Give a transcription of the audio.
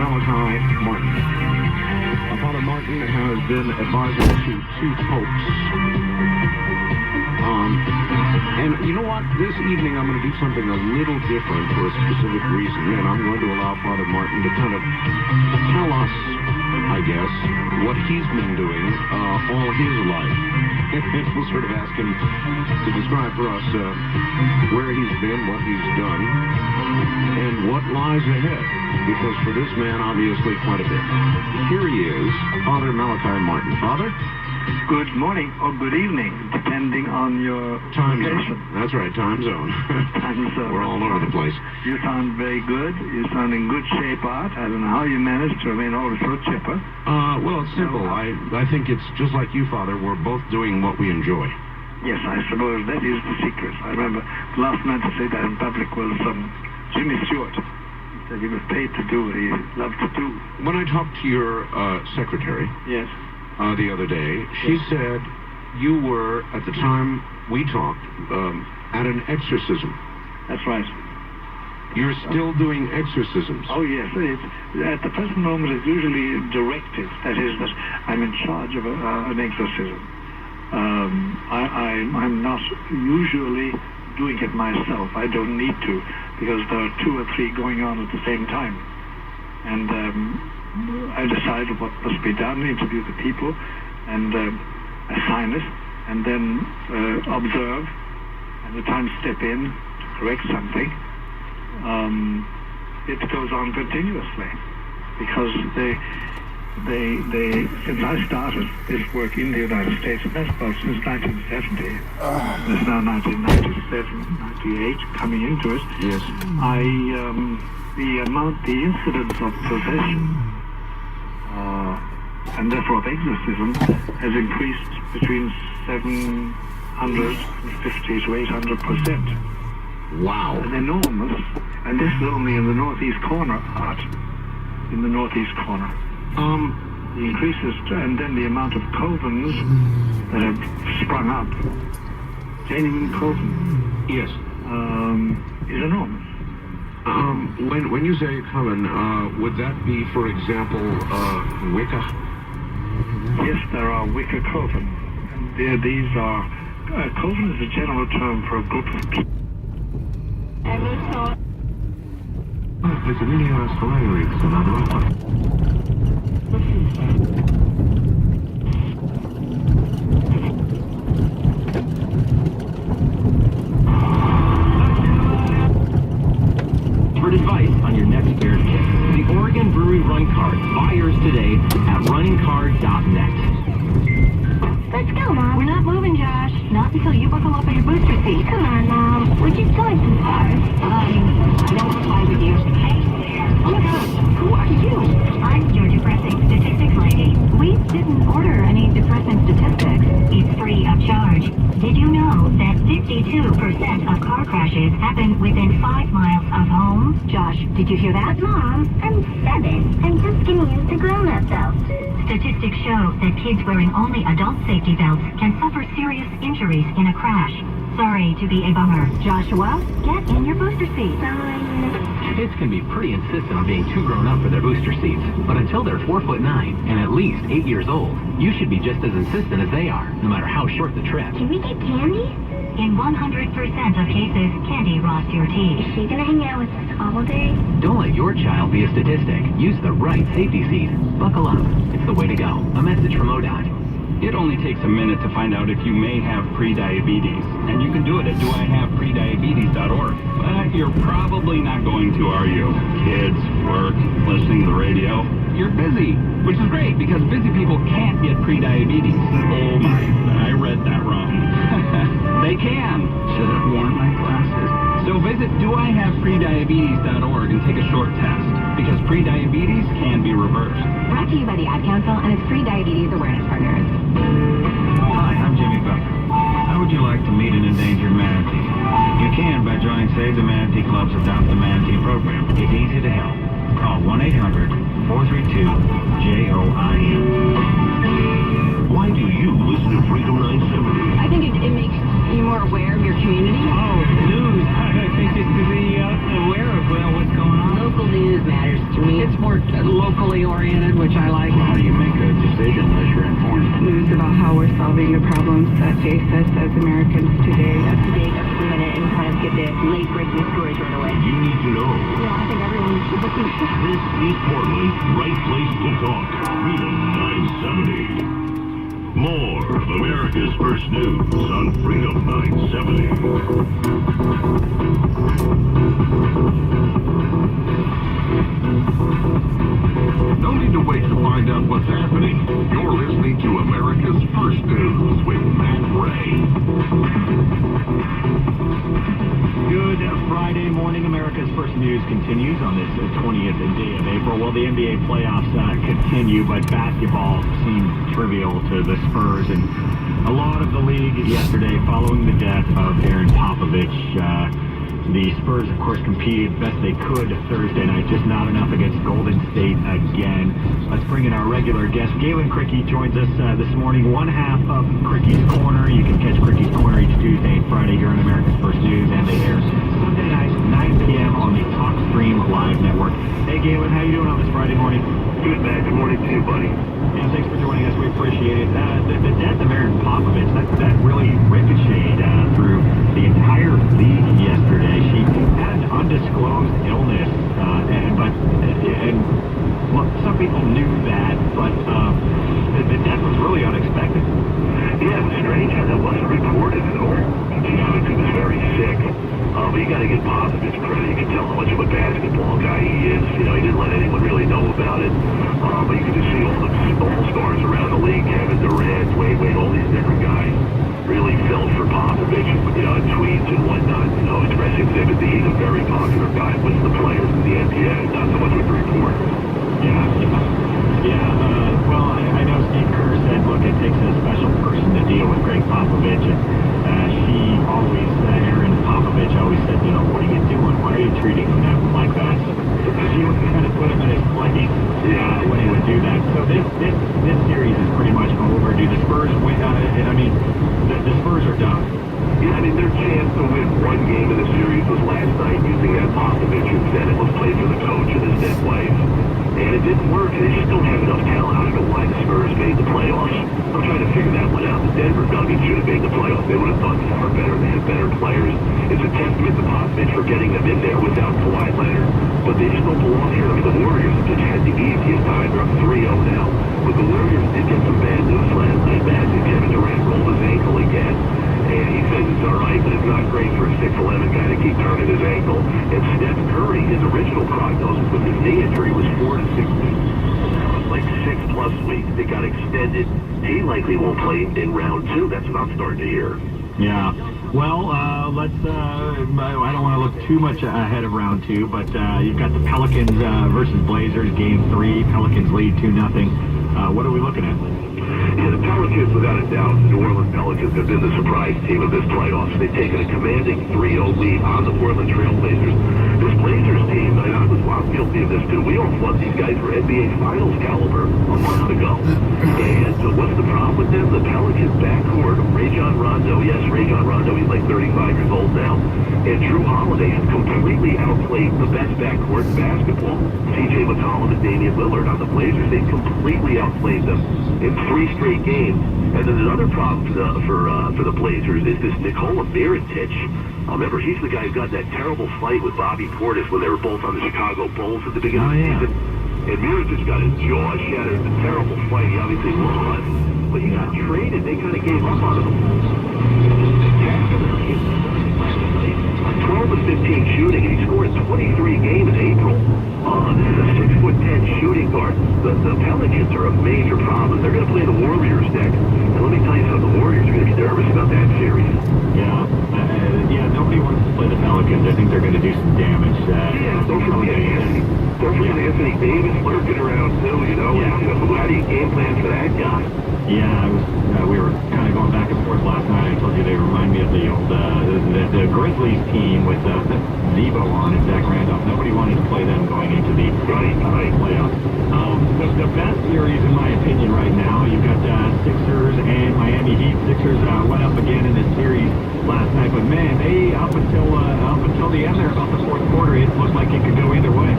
Malachi Martin. Father Martin has been advisor to two popes. And you know what? This evening I'm going to do something a little different for a specific reason, and I'm going to allow Father Martin to kind of tell us, I guess, what he's been doing all his life. We'll sort of ask him to describe for us where he's been, what he's done, and what lies ahead. Because for this man, obviously, quite a bit. Here he is, Father Malachi Martin. Father? Good morning or good evening, depending on your time location. zone. That's right, time zone. Time zone. We're all over the place. You sound very good. You sound in good shape, Art. I don't know how you managed to remain always so chipper. Well, it's simple. I think it's just like you, Father. We're both doing what we enjoy. Yes, I suppose that is the secret. I remember the last man to say that in public was Jimmy Stewart. He said he was paid to do what he loved to do. When I talked to your secretary... Yes. The other day, she said you were, at the time we talked, at an exorcism. That's right. You're still doing exorcisms? Oh, yes. At the present moment, it's usually directed. That is, that I'm in charge of an exorcism. I'm not usually doing it myself. I don't need to, because there are 2 or 3 going on at the same time. And I decide what must be done, interview the people, and assign it, and then observe, and at times step in to correct something. It goes on continuously, because since I started this work in the United States, and that's about since 1970, it's now 1997, 98, coming into it. Yes. The incidence of possession and therefore of exorcism has increased between 750 to 800%. Wow. An enormous, and this is only in the northeast corner, Art. In the northeast corner. The increases, and then the amount of covens that have sprung up, genuine coven, yes, is enormous. When you say coven, would that be, for example, Wicca? Yes, there are Wicca coven. And these are... coven is a general term for a group of people. For advice on your next bear kit, the Oregon Brewery Run Card. Buy yours today at runningcard.net. Let's go, Mom. We're not moving, Josh. Not until you buckle up on your booster seat. Come on, Mom. We're just going too far. I don't fly with you. Hey there. Oh my God. Who are you? I'm your depressing statistics lady. We didn't order any depressing statistics. It's free of charge. Did you know that 52% of car crashes happen within 5 miles of home? Josh, did you hear that? Mom, I'm 7. I'm just getting used to grown-up belts. Statistics show that kids wearing only adult safety belts can suffer serious injuries in a crash. Sorry to be a bummer. Joshua, get in your booster seat. Kids can be pretty insistent on being too grown up for their booster seats, but until they're 4'9" and at least 8 years old, you should be just as insistent as they are, no matter how short the trip. Can we get candy? In 100% of cases, candy rots your teeth. Is she gonna hang out with us all day? Don't let your child be a statistic. Use the right safety seat. Buckle up. It's the way to go. A message from ODOT. It only takes a minute to find out if you may have prediabetes, and you can do it at doihaveprediabetes.org. But you're probably not going to, are you? Kids, work, listening to the radio. You're busy, which is great because busy people can't get prediabetes. Oh my, I read that wrong. They can. Should have worn my glasses. So visit doihaveprediabetes.org and take a short test, because prediabetes can be reversed. Brought to you by the Ad Council and its Pre-Diabetes Awareness Partners. Hi, I'm Jimmy Buffett. How would you like to meet an endangered manatee? You can by joining Save the Manatee Club's Adopt the Manatee program. It's easy to help. Call 1-800-432-JOIN. Why do you listen to Freedom 970? I think it makes you more aware of your community. Oh, news. I think it's to be aware of what's going on. Local news matters to me. It's more more locally oriented, which I like. How do you make a decision unless you're informed? News about how we're solving the problems that face us as Americans today. Up to date, up to the minute, and kind of get the late breaking stories right away. You need to know. Yeah, I think everyone should listen. This is Portland's right place to talk. Freedom 970. More of America's First News on Freedom 970. No need to wait to find out what's happening. You're listening to America's First News with Matt Ray. Good Friday morning. America's First News continues on this 20th day of April. Well, the NBA playoffs continue, but basketball seemed trivial to the Spurs and a lot of the league yesterday following the death of Aaron Popovich. The Spurs, of course, competed best they could Thursday night, just not enough against Golden State again. Let's bring in our regular guest. Galen Cricky joins us this morning, one half of Cricky's Corner. You can catch Cricky's Corner each Tuesday and Friday here on America's First News, and they air Sunday night, 9 p.m. on the TalkStream Live Network. Hey, Galen, how you doing on this Friday morning? Good, Matt. Good morning to you, buddy. And thanks for joining us. We appreciate it. The death of Aaron Popovich, that really ricocheted through the entire league yesterday. She had an undisclosed illness, well, some people knew that, but the death was really unexpected. Yeah, it was strange how that wasn't reported at all. He obviously was very sick. But you got to give Popovich credit. You can tell how much of a basketball guy he is. You know, he didn't let anyone really know about it. But you can just see all the all-stars around the league, Kevin Durant, Wade, all these different guys really felt for Popovich, you know, in tweets and whatnot, you know, expressing sympathy. He's a very popular guy with the players in the NBA, not so much with the reporters. Well, I know Steve Kerr said, look, it takes a special person to deal with Greg Popovich, and she always, Aaron Popovich always said, you know, what are you doing? Why are you treating him like that? She would kind of put him in his place when he would do that. So this series is pretty much over. Do the Spurs win? The Spurs are done. Yeah, I mean, their chance to win one game in the series was last night using that Popovich incentive was played for the coach and his dead wife. And it didn't work. They just don't have enough talent. I don't know why the Spurs made the playoffs. I'm trying to figure that one out. The Denver Nuggets should have made the playoffs. They would have done far better. They had better players. It's a testament to Popovich for getting them in there without Kawhi Leonard. But they just don't belong here. I mean, the Warriors just had the easiest time. They're up 3-0 now. But the Warriors did get some bad news last night. Kevin Durant rolled his ankle again. And he says it's all right, but it's not great for a 6'11 guy to keep turning his ankle. And Steph Curry, his original prognosis with his knee injury was 4 to 6 weeks. Now it's like 6+ weeks. It got extended. He likely won't play in round 2. That's what I'm starting to hear. Yeah. Well, let's, I don't want to look too much ahead of round 2, but you've got the Pelicans versus Blazers, game 3. Pelicans lead 2-0. What are we looking at? Yeah, the Pelicans, without a doubt, the New Orleans Pelicans have been the surprise team of this playoffs. They've taken a commanding 3-0 lead on the Portland Trail Blazers. This Blazers team, and I was guilty of this too, we all thought these guys were NBA Finals caliber a month ago. And what's the problem with them? The Pelicans backcourt, Rajon Rondo, he's like 35 years old now, and Drew Holiday has completely outplayed the best backcourt in basketball. C.J. McCollum and Damian Lillard on the Blazers, they've completely outplayed them in 3 straight games. And then another problem for the Blazers is this Nikola Mirotic. Remember, he's the guy who got that terrible fight with Bobby Portis when they were both on the Chicago Bulls at the beginning of the season. And Mirotic got his jaw shattered in a terrible fight. He obviously lost, but he got traded. They kind of gave up on him. 12 of 15 shooting, and he scored 23 games in April. This is a 6'10" shooting guard. The Pelicans are a major problem. They're going to play the Warriors next. And let me tell you something, the Warriors are going to be nervous about that series. Yeah, nobody wants to play the Pelicans. I think they're going to do some damage. Don't forget Anthony Davis lurking around too, you know. How do you game plan for that guy? Yeah, we were kind of going back and forth last night. I told you they remind me of the old the Grizzlies team with Zebo on and Zach Randolph. Nobody wanted to play them going into the playoffs. The best series, in my opinion, right now, you've got Sixers and Miami Heat. Sixers went up again in this series last night, but man, they up until the end there, about the fourth quarter, it looked like it could go either way.